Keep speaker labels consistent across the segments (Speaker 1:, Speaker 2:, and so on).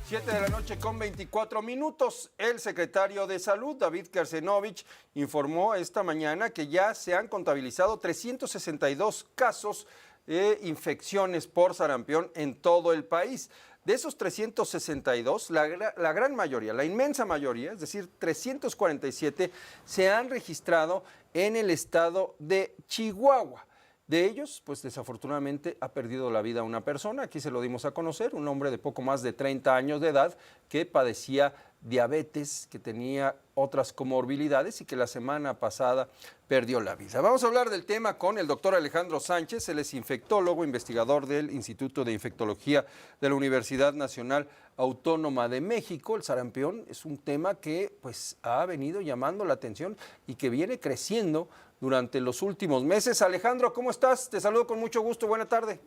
Speaker 1: 7 de la noche con 24 minutos. El secretario de Salud, David Kersenovich, informó esta mañana que ya se han contabilizado 362 casos de infecciones por sarampión en todo el país. De esos 362, la gran mayoría, la inmensa mayoría, es decir, 347, se han registrado en el estado de Chihuahua. De ellos, pues desafortunadamente ha perdido la vida una persona, aquí se lo dimos a conocer, un hombre de poco más de 30 años de edad que padecía diabetes, que tenía otras comorbilidades y que la semana pasada perdió la vida. Vamos a hablar del tema con el doctor Alejandro Sánchez, él es infectólogo, investigador del Instituto de Infectología de la Universidad Nacional Autónoma de México. El sarampión es un tema que pues ha venido llamando la atención y que viene creciendo durante los últimos meses. Alejandro, ¿cómo estás? Te saludo con mucho gusto. Buena tarde.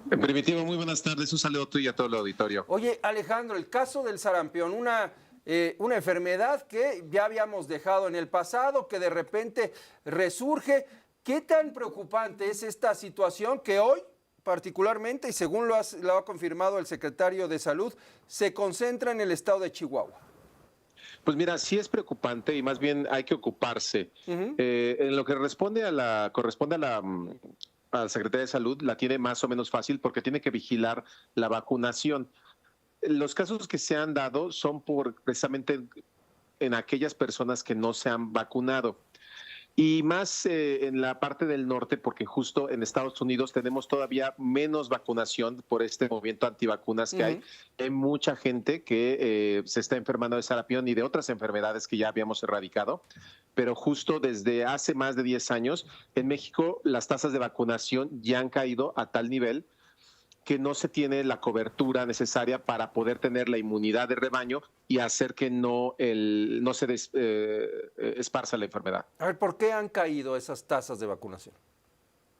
Speaker 2: Primitivo, muy buenas tardes. Un saludo a tú y a todo el auditorio.
Speaker 1: Oye, Alejandro, el caso del sarampión, una enfermedad que ya habíamos dejado en el pasado, que de repente resurge. ¿Qué tan preocupante es esta situación que hoy, particularmente, y según lo ha confirmado el secretario de Salud, se concentra en el estado de Chihuahua?
Speaker 2: Pues mira, sí es preocupante y más bien hay que ocuparse. En lo que corresponde a la Secretaría de Salud, la tiene más o menos fácil porque tiene que vigilar la vacunación. Los casos que se han dado son precisamente en aquellas personas que no se han vacunado. Y más en la parte del norte, porque justo en Estados Unidos tenemos todavía menos vacunación por este movimiento antivacunas que hay. Hay mucha gente que se está enfermando de sarampión y de otras enfermedades que ya habíamos erradicado. Pero justo desde hace más de 10 años, en México las tasas de vacunación ya han caído a tal nivel que no se tiene la cobertura necesaria para poder tener la inmunidad de rebaño y hacer que no se esparza la enfermedad.
Speaker 1: A ver, ¿por qué han caído esas tasas de vacunación?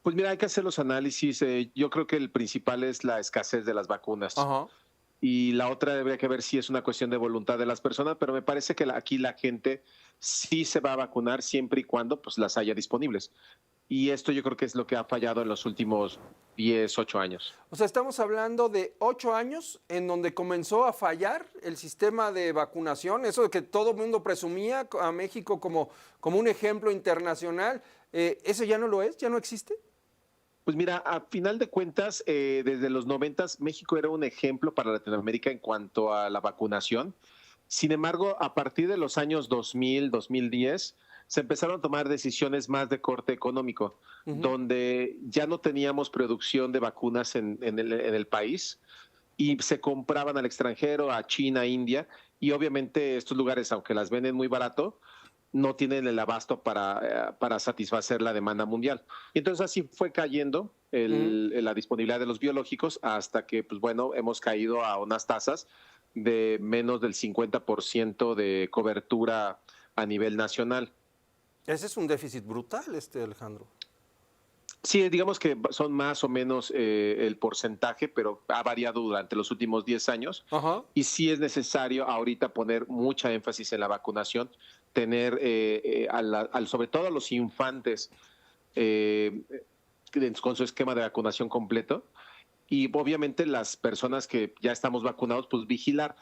Speaker 2: Pues mira, hay que hacer los análisis. Yo creo que el principal es la escasez de las vacunas.
Speaker 1: Ajá.
Speaker 2: Y la otra habría que ver si es una cuestión de voluntad de las personas, pero me parece que aquí la gente sí se va a vacunar siempre y cuando pues las haya disponibles. Y esto yo creo que es lo que ha fallado en los últimos 10, 8 años.
Speaker 1: O sea, estamos hablando de 8 años en donde comenzó a fallar el sistema de vacunación, eso de que todo el mundo presumía a México como un ejemplo internacional. ¿Eso ya no lo es? ¿Ya no existe?
Speaker 2: Pues mira, a final de cuentas, desde los 90 México era un ejemplo para Latinoamérica en cuanto a la vacunación. Sin embargo, a partir de los años 2000, 2010, se empezaron a tomar decisiones más de corte económico, donde ya no teníamos producción de vacunas en el país y se compraban al extranjero, a China, India, y obviamente estos lugares, aunque las venden muy barato, no tienen el abasto para satisfacer la demanda mundial. Y entonces así fue cayendo la disponibilidad de los biológicos hasta que, pues bueno, hemos caído a unas tasas de menos del 50% de cobertura a nivel nacional.
Speaker 1: Ese es un déficit brutal, Alejandro.
Speaker 2: Sí, digamos que son más o menos el porcentaje, pero ha variado durante los últimos 10 años.
Speaker 1: Ajá.
Speaker 2: Y sí es necesario ahorita poner mucha énfasis en la vacunación, tener sobre todo a los infantes con su esquema de vacunación completo. Y obviamente las personas que ya estamos vacunados, pues vigilar.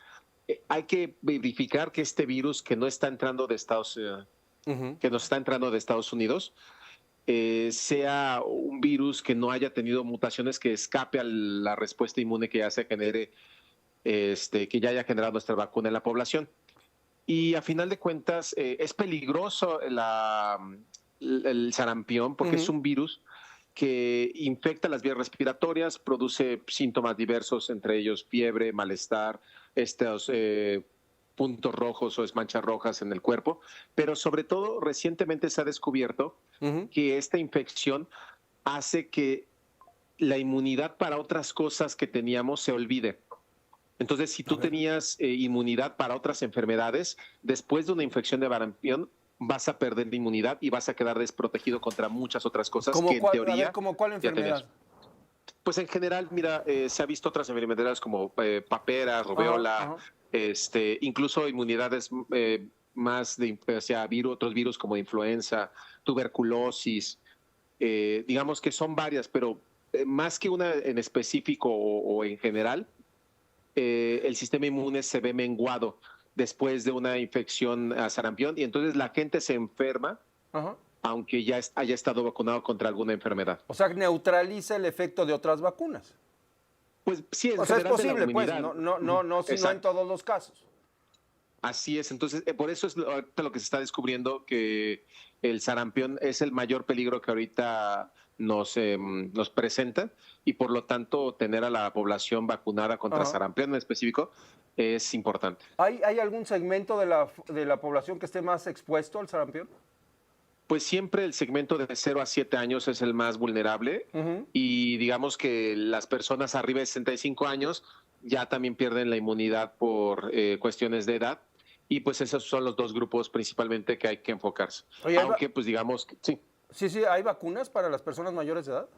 Speaker 2: Hay que verificar que este virus que no está entrando de que nos está entrando de Estados Unidos, sea un virus que no haya tenido mutaciones que escape a la respuesta inmune que ya se genere, que ya haya generado nuestra vacuna en la población. Y a final de cuentas es peligroso el sarampión porque es un virus que infecta las vías respiratorias, produce síntomas diversos, entre ellos fiebre, malestar, estos puntos rojos o manchas rojas en el cuerpo, pero sobre todo recientemente se ha descubierto que esta infección hace que la inmunidad para otras cosas que teníamos se olvide. Entonces, si tú tenías inmunidad para otras enfermedades, después de una infección de sarampión, vas a perder la inmunidad y vas a quedar desprotegido contra muchas otras cosas que en teoría...
Speaker 1: ¿Cómo cuál enfermedad?
Speaker 2: Pues en general, mira, se ha visto otras enfermedades como papera, rubéola, incluso inmunidades más hacia otros virus como influenza, tuberculosis, digamos que son varias, pero más que una en específico o en general, el sistema inmune se ve menguado después de una infección a sarampión y entonces la gente se enferma,
Speaker 1: Ajá.
Speaker 2: aunque ya haya estado vacunado contra alguna enfermedad.
Speaker 1: O sea, neutraliza el efecto de otras vacunas.
Speaker 2: Pues sí, en
Speaker 1: O sea, es
Speaker 2: general de la
Speaker 1: posible, pues,
Speaker 2: inmunidad.
Speaker 1: no en
Speaker 2: Exacto.
Speaker 1: todos los casos.
Speaker 2: Así es, entonces por eso es ahorita lo que se está descubriendo, que el sarampión es el mayor peligro que ahorita nos presenta y por lo tanto tener a la población vacunada contra
Speaker 1: Ajá.
Speaker 2: sarampión en específico es importante.
Speaker 1: ¿Hay algún segmento de la población que esté más expuesto al sarampión?
Speaker 2: Pues siempre el segmento de 0 a 7 años es el más vulnerable y digamos que las personas arriba de 65 años ya también pierden la inmunidad por cuestiones de edad y pues esos son los dos grupos principalmente que hay que enfocarse.
Speaker 1: Oye,
Speaker 2: Aunque pues digamos que sí.
Speaker 1: Sí, ¿hay vacunas para las personas mayores de edad?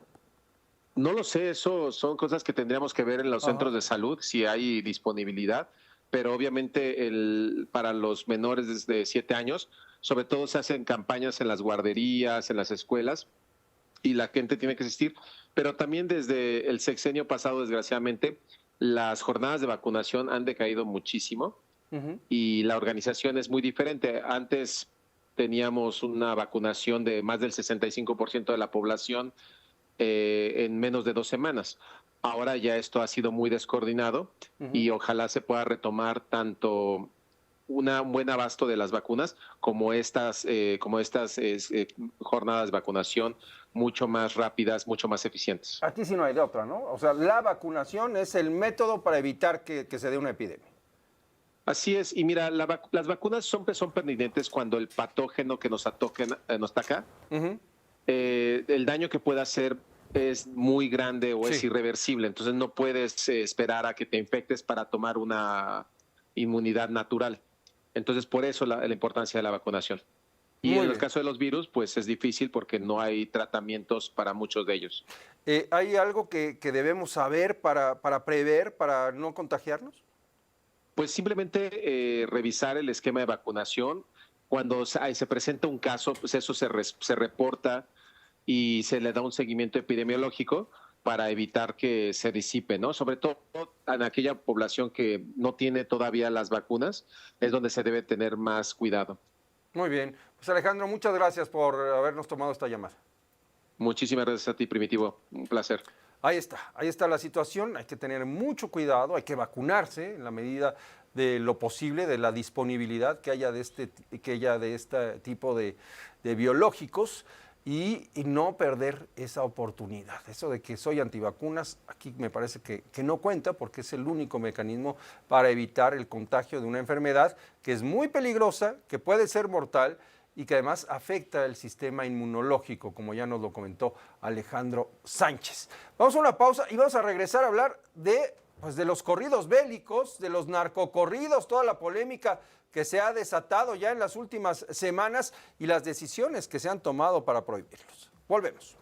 Speaker 2: No lo sé, eso son cosas que tendríamos que ver en los
Speaker 1: Ajá.
Speaker 2: centros de salud, si hay disponibilidad, pero obviamente para los menores de 7 años, sobre todo se hacen campañas en las guarderías, en las escuelas, y la gente tiene que asistir, pero también desde el sexenio pasado, desgraciadamente, las jornadas de vacunación han decaído muchísimo y la organización es muy diferente. Antes teníamos una vacunación de más del 65% de la población en menos de 2 semanas. Ahora ya esto ha sido muy descoordinado y ojalá se pueda retomar tanto un buen abasto de las vacunas como estas jornadas de vacunación mucho más rápidas, mucho más eficientes.
Speaker 1: Aquí sí no hay de otra, ¿no? O sea, la vacunación es el método para evitar que se dé una epidemia.
Speaker 2: Así es, y mira, las vacunas son pertinentes cuando el patógeno que nos ataca, el daño que puede hacer es muy grande o es irreversible, entonces no puedes esperar a que te infectes para tomar una inmunidad natural. Entonces, por eso la importancia de la vacunación. Y en el caso de los virus, pues es difícil porque no hay tratamientos para muchos de ellos.
Speaker 1: ¿Hay algo que debemos saber para prever, para no contagiarnos?
Speaker 2: Pues simplemente revisar el esquema de vacunación. Cuando se presenta un caso, pues eso se reporta y se le da un seguimiento epidemiológico para evitar que se disipe, ¿no? Sobre todo en aquella población que no tiene todavía las vacunas, es donde se debe tener más cuidado.
Speaker 1: Muy bien. Pues Alejandro, muchas gracias por habernos tomado esta llamada.
Speaker 2: Muchísimas gracias a ti, Primitivo. Un placer.
Speaker 1: Ahí está la situación. Hay que tener mucho cuidado, hay que vacunarse en la medida de lo posible, de la disponibilidad que haya de este tipo de biológicos y no perder esa oportunidad. Eso de que soy antivacunas, aquí me parece que no cuenta porque es el único mecanismo para evitar el contagio de una enfermedad que es muy peligrosa, que puede ser mortal y que además afecta el sistema inmunológico, como ya nos lo comentó Alejandro Sánchez. Vamos a una pausa y vamos a regresar a hablar de los corridos bélicos, de los narcocorridos, toda la polémica que se ha desatado ya en las últimas semanas y las decisiones que se han tomado para prohibirlos. Volvemos.